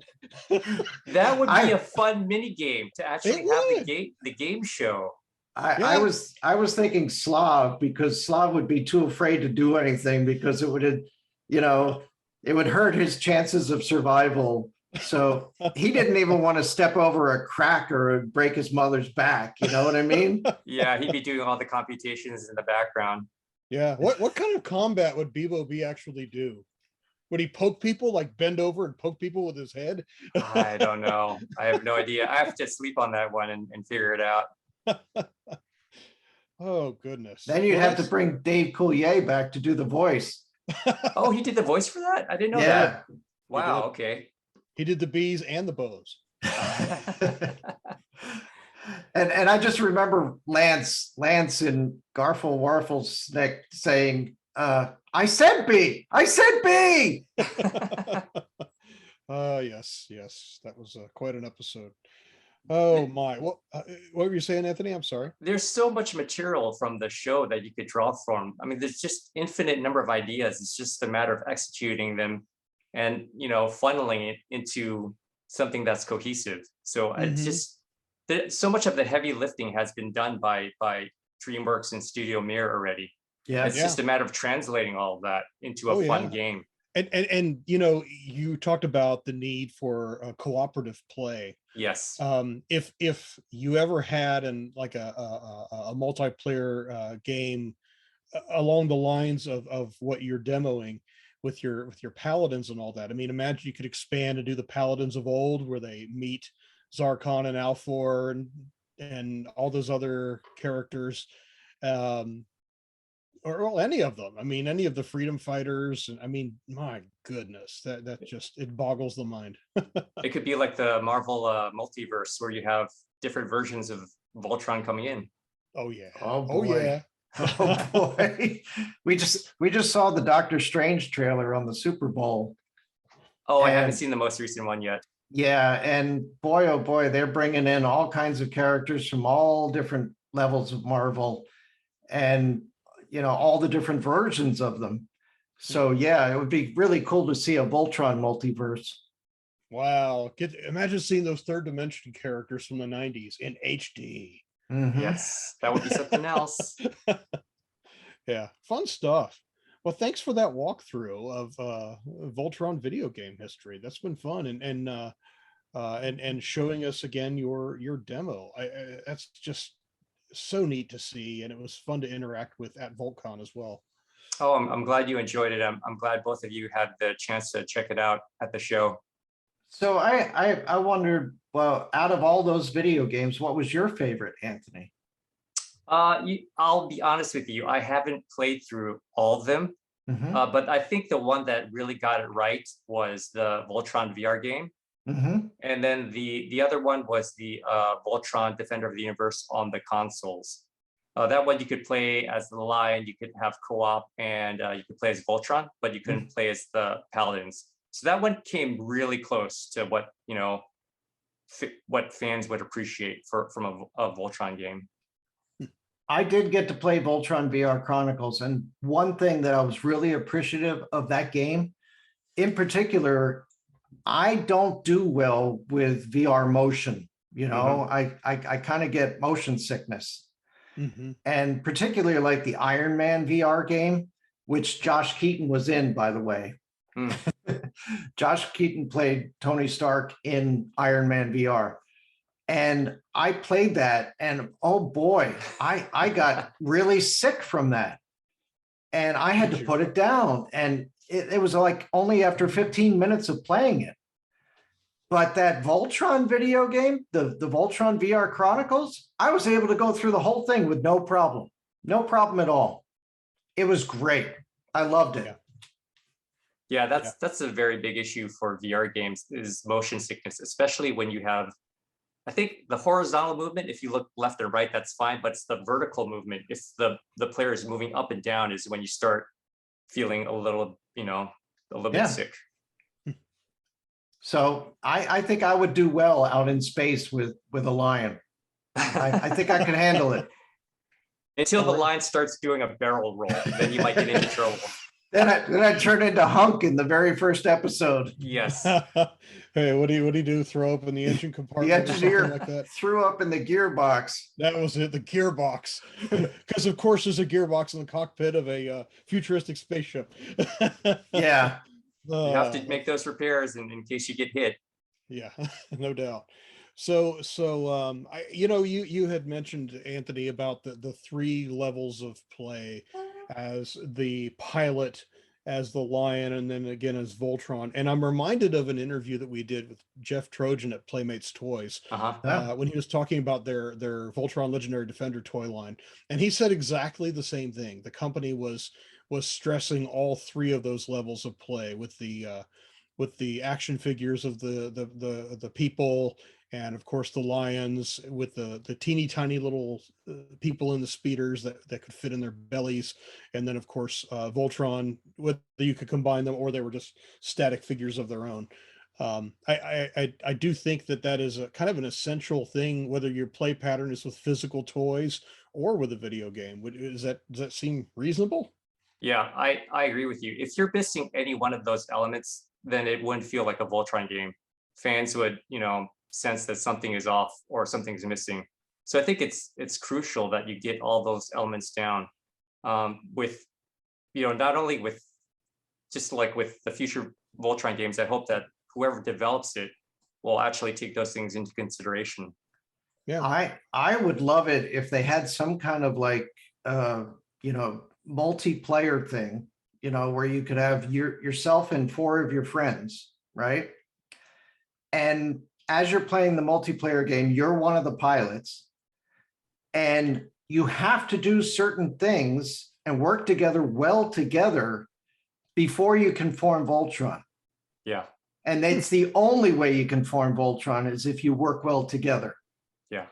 Speaker 5: that would be a fun mini game to actually have the game show.
Speaker 3: I was thinking Slav, because Slav would be too afraid to do anything because it would, you know, it would hurt his chances of survival. So he didn't even want to step over a crack or break his mother's back. You know what I mean?
Speaker 5: Yeah, he'd be doing all the computations in the background.
Speaker 4: Yeah. What kind of combat would Bebo B actually do? Would he poke people, like bend over and poke people with his head?
Speaker 5: I don't know. I have no idea. I have to sleep on that one and figure it out.
Speaker 4: Oh goodness.
Speaker 3: Then you'd
Speaker 4: Well,
Speaker 3: have to
Speaker 4: that's-
Speaker 3: bring Dave Coulier back to do the voice.
Speaker 5: Oh, he did the voice for that? I didn't know that.
Speaker 3: Yeah.
Speaker 5: Wow,
Speaker 4: did.
Speaker 5: okay.
Speaker 4: He did the bees and the bows.
Speaker 3: And I just remember Lance in Garful Warful's Snick saying, I said B. I said B.
Speaker 4: Yes, that was quite an episode. Oh my, what were you saying, Anthony? I'm sorry.
Speaker 5: There's so much material from the show that you could draw from. I mean, there's just infinite number of ideas. It's just a matter of executing them and, funneling it into something that's cohesive. So it's just so much of the heavy lifting has been done by DreamWorks and Studio Mir already.
Speaker 3: Yeah.
Speaker 5: It's just a matter of translating all of that into a fun game.
Speaker 4: And you talked about the need for a cooperative play.
Speaker 5: Yes.
Speaker 4: If you ever had a multiplayer game along the lines of what you're demoing with your paladins and all that, I mean, imagine you could expand and do the paladins of old where they meet Zarkon and Alfor and all those other characters. Or any of them. I mean, any of the freedom fighters. I mean, my goodness, that just, it boggles the mind.
Speaker 5: It could be like the Marvel multiverse where you have different versions of Voltron coming in.
Speaker 4: Oh yeah.
Speaker 3: Oh,
Speaker 4: Oh
Speaker 3: boy.
Speaker 4: yeah.
Speaker 3: Oh boy. We just saw the Doctor Strange trailer on the Super Bowl.
Speaker 5: Oh, I haven't
Speaker 3: And-
Speaker 5: seen the most recent one yet.
Speaker 3: Yeah, and boy, oh boy, they're bringing in all kinds of characters from all different levels of Marvel, and all the different versions of them. So yeah, it would be really cool to see a Voltron multiverse.
Speaker 4: Wow. Imagine seeing those third dimension characters from the 90s in HD.
Speaker 3: Mhm.
Speaker 5: Yes, that would be something else.
Speaker 4: Yeah, fun stuff. Well, thanks for that walkthrough of Voltron video game history. That's been fun, and showing us again your demo. That's just so neat to see, and it was fun to interact with at VoltCon as well.
Speaker 5: Oh, I'm glad you enjoyed it. I'm glad both of you had the chance to check it out at the show.
Speaker 3: So I wondered, well, out of all those video games, what was your favorite, Anthony?
Speaker 5: I'll be honest with you, I haven't played through all of them,
Speaker 3: Mhm.
Speaker 5: but I think the one that really got it right was the Voltron VR game.
Speaker 3: Mhm.
Speaker 5: And then the other one was the Voltron Defender of the Universe on the consoles. That one you could play as the Lion, you could have co-op, and you could play as Voltron, but you couldn't play as the Paladins. So that one came really close to what what fans would appreciate from a Voltron game.
Speaker 3: I did get to play Voltron VR Chronicles, and one thing that I was really appreciative of that game, in particular, I don't do well with VR motion. I kind of get motion sickness. And particularly like the Iron Man VR game, which Josh Keaton was in, by the way. Josh Keaton played Tony Stark in Iron Man VR. And I played that, and oh boy, I got really sick from that. And I had to put it down. And it was like only after 15 minutes of playing it. But that Voltron video game, the Voltron VR Chronicles, I was able to go through the whole thing with no problem. No problem at all. It was great. I loved it.
Speaker 5: Yeah, that's a very big issue for VR games is motion sickness, especially when you have, I think the horizontal movement, if you look left and right, that's fine, but it's the vertical movement. If the player is moving up and down is when you start feeling a little bit sick.
Speaker 3: So I think I would do well out in space with a lion. I think I can handle it.
Speaker 5: Until the lion starts doing a barrel roll, then you might get into trouble.
Speaker 3: Then I turn into Hunk in the very first episode.
Speaker 5: Yes.
Speaker 4: Hey, what do you do? Throw up in the engine
Speaker 3: The
Speaker 4: compartment or something
Speaker 3: engineer
Speaker 4: like that?
Speaker 3: threw up in the gearbox.
Speaker 4: That was it, the gearbox. Because of course there's a gearbox in the cockpit of a futuristic spaceship.
Speaker 3: Yeah.
Speaker 5: You have to make those repairs in case you get hit.
Speaker 4: Yeah, no doubt. So you had mentioned, Anthony, about the three levels of play as the pilot as the lion, and then again as Voltron. And I'm reminded of an interview that we did with Jeff Trojan at Playmates Toys,
Speaker 5: Uh-huh.
Speaker 4: when he was talking about their Voltron Legendary Defender toy line, and he said exactly the same thing. The company was stressing all three of those levels of play with the action figures of the people, and of course the lions with the teeny tiny little people in the speeders that could fit in their bellies, and then of course Voltron, whether you could combine them or they were just static figures of their own. I do think that is a kind of an essential thing, whether your play pattern is with physical toys or with a video game. Does that seem reasonable?
Speaker 5: Yeah, I agree with you. If you're missing any one of those elements, then it wouldn't feel like a Voltron game. Fans would, sense that something is off or something is missing. So I think it's crucial that you get all those elements down. With, not only with just like with the future Voltron games, I hope that whoever develops it will actually take those things into consideration.
Speaker 4: Yeah.
Speaker 3: I would love it if they had some kind of like multiplayer thing, where you could have yourself and four of your friends, right? And as you're playing the multiplayer game, you're one of the pilots, and you have to do certain things and work together well together before you can form Voltron.
Speaker 5: Yeah.
Speaker 3: And it's the only way you can form Voltron is if you work well together.
Speaker 5: Yeah.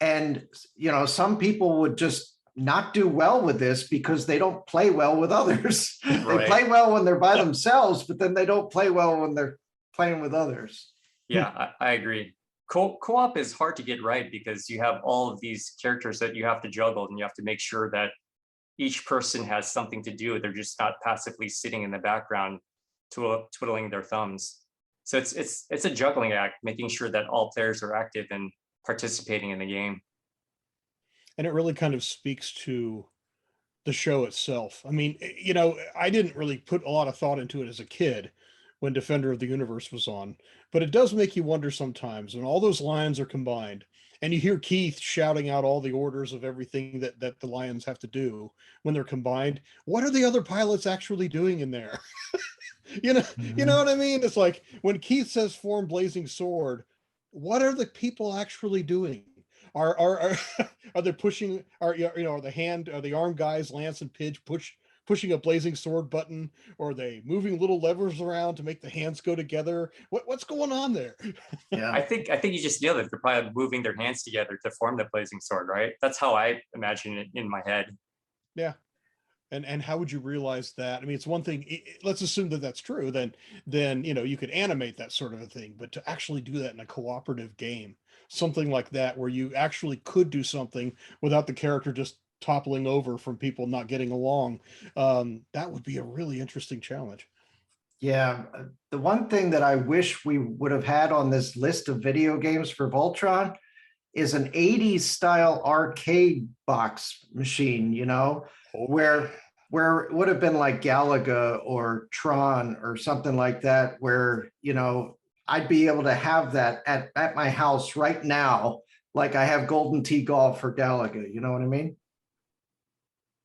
Speaker 3: And, some people would just not do well with this because they don't play well with others.
Speaker 5: Right.
Speaker 3: They play well when they're by themselves, but then they don't play well when they're playing with others.
Speaker 5: Yeah, I agree. Co-op is hard to get right because you have all of these characters that you have to juggle, and you have to make sure that each person has something to do. They're just not passively sitting in the background twiddling their thumbs. So it's a juggling act, making sure that all players are active and participating in the game.
Speaker 4: And it really kind of speaks to the show itself. I mean, I didn't really put a lot of thought into it as a kid when Defender of the Universe was on, but it does make you wonder sometimes when all those lions are combined and you hear Keith shouting out all the orders of everything that the lions have to do when they're combined. What are the other pilots actually doing in there? You know what I mean? It's like when Keith says form blazing sword, what are the people actually doing? Are they pushing? Are the arm guys, Lance and Pidge, pushing a blazing sword button, or are they moving little levers around to make the hands go together? What's going on there?
Speaker 3: Yeah.
Speaker 5: I think you just nailed it. They're probably moving their hands together to form the blazing sword, right? That's how I imagine it in my head.
Speaker 4: Yeah. And how would you realize that? I mean, it's one thing. Let's assume that that's true. Then you could animate that sort of a thing, but to actually do that in a cooperative game, something like that, where you actually could do something without the character just toppling over from people not getting along, that would be a really interesting challenge.
Speaker 3: Yeah. The one thing that I wish we would have had on this list of video games for Voltron is an 80s style arcade box machine, where it would have been like Galaga or Tron or something like that, where, I'd be able to have that at my house right now, like I have Golden Tee Golf for Galaga. You know what I mean?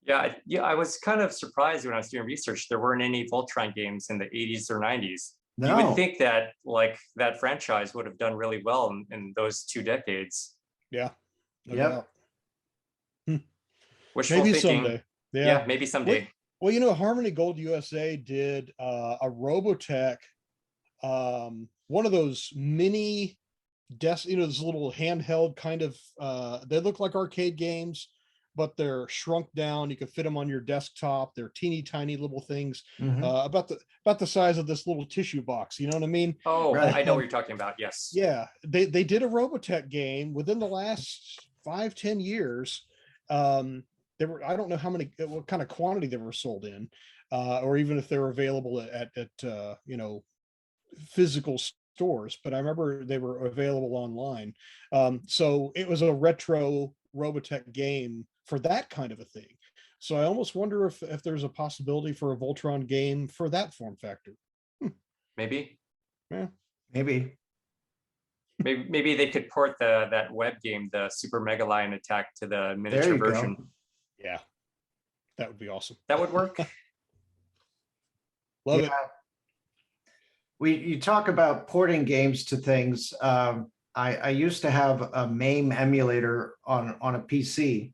Speaker 5: Yeah, I was kind of surprised when I was doing research. There weren't any Voltron games in the 80s or 90s.
Speaker 3: No.
Speaker 5: You would think that like that franchise would have done really well in those 2 decades.
Speaker 4: Yeah. No
Speaker 3: Yep.
Speaker 4: doubt.
Speaker 5: Wishful
Speaker 4: Maybe
Speaker 5: thinking.
Speaker 4: someday.
Speaker 5: Yeah, maybe someday.
Speaker 4: Well, Harmony Gold USA did a Robotech, one of those mini desk, those little handheld kind of, they look like arcade games, but they're shrunk down. You can fit them on your desktop. They're teeny tiny little things, about the size of this little tissue box. You know what I mean?
Speaker 5: Oh,
Speaker 3: Right.
Speaker 5: I know what you're talking about. Yes.
Speaker 4: Yeah, they did a Robotech game within the last 5-10 years. I don't know what kind of quantity they were sold in, or even if they were available at physical stores, but I remember they were available online. So it was a retro Robotech game for that kind of a thing. So I almost wonder if there's a possibility for a Voltron game for that form factor.
Speaker 5: Maybe.
Speaker 4: Yeah.
Speaker 3: Maybe.
Speaker 5: Maybe they could port that web game, the Super Mega Lion Attack, to the
Speaker 3: There
Speaker 5: miniature
Speaker 3: you
Speaker 5: version.
Speaker 3: go.
Speaker 4: Yeah. That would be awesome.
Speaker 5: That would work.
Speaker 4: Love it.
Speaker 3: You talk about porting games to things. I used to have a MAME emulator on a PC,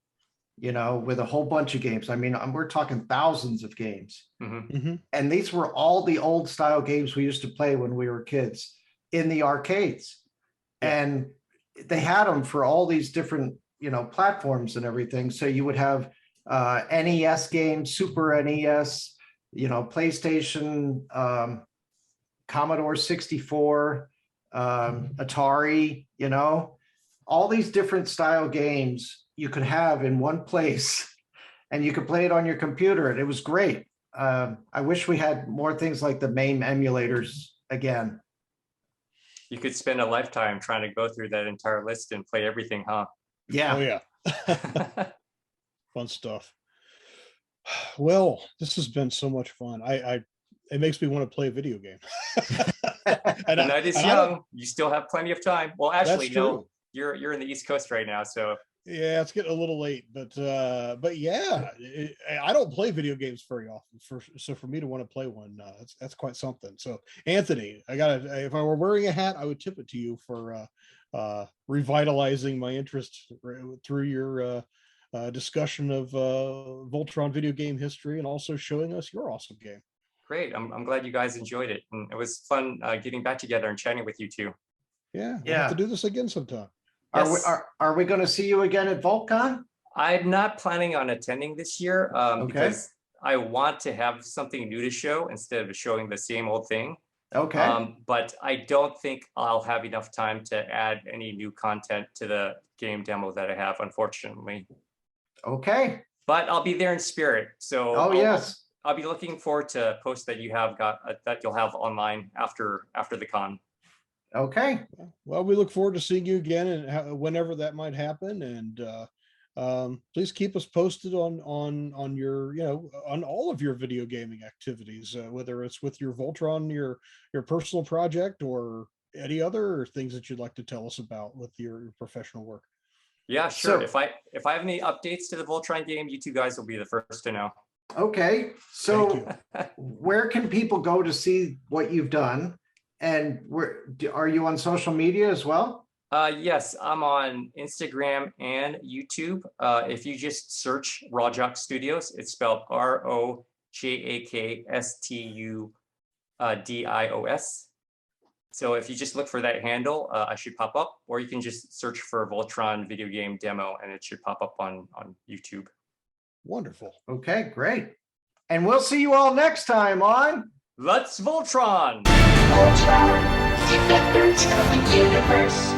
Speaker 3: with a whole bunch of games. I mean, we're talking thousands of games. And these were all the old style games we used to play when we were kids in the arcades. And they had them for all these different, platforms and everything. So you would have NES games, Super NES, PlayStation, Commodore 64, Atari, all these different style games you could have in one place, and you could play it on your computer, and it was great. I wish we had more things like the MAME emulators again.
Speaker 5: You could spend a lifetime trying to go through that entire list and play everything, huh?
Speaker 3: Yeah.
Speaker 4: Oh yeah. Fun stuff. Well, this has been so much fun. It makes me want to play a video game.
Speaker 5: And the night is young. You still have plenty of time. Well, actually, no,
Speaker 4: true.
Speaker 5: you're in the East Coast right now, so
Speaker 4: Yeah, it's getting a little late, but yeah, I don't play video games very often. So for me to want to play one, that's quite something. So Anthony, if I were wearing a hat, I would tip it to you for revitalizing my interest through your discussion of Voltron video game history and also showing us your awesome game.
Speaker 5: great. I'm glad you guys enjoyed it, and it was fun getting back together and chatting with you two.
Speaker 4: Yeah, we'll have to do this again sometime.
Speaker 5: Yes.
Speaker 3: Are we going to see you again at VoltCon?
Speaker 5: I'm not planning on attending this year because I want to have something new to show instead of showing the same old thing.
Speaker 3: Okay.
Speaker 5: But I don't think I'll have enough time to add any new content to the game demo that I have, unfortunately.
Speaker 3: Okay.
Speaker 5: But I'll be there in spirit. So
Speaker 3: yes.
Speaker 5: I'll be looking forward to posts that you have got that you'll have online after the con.
Speaker 3: Okay.
Speaker 4: Well, we look forward to seeing you again, and whenever that might happen. And please keep us posted on your, on all of your video gaming activities, whether it's with your Voltron, your personal project, or any other things that you'd like to tell us about with your professional work.
Speaker 5: Yeah, sure.
Speaker 3: So,
Speaker 5: if I have any updates to the Voltron game, you two guys will be the first to know.
Speaker 3: okay. So
Speaker 4: Thank
Speaker 3: where can people go to see what you've done? And are you on social media as well?
Speaker 5: Yes, I'm on Instagram and YouTube. If you just search Rojak Studios, it's spelled ROJAKSTUDIOS. So if you just look for that handle, I should pop up, or you can just search for Voltron video game demo and it should pop up on YouTube.
Speaker 4: Wonderful.
Speaker 3: Okay, great. And we'll see you all next time on
Speaker 5: Let's Voltron!
Speaker 7: Voltron, defenders of the universe.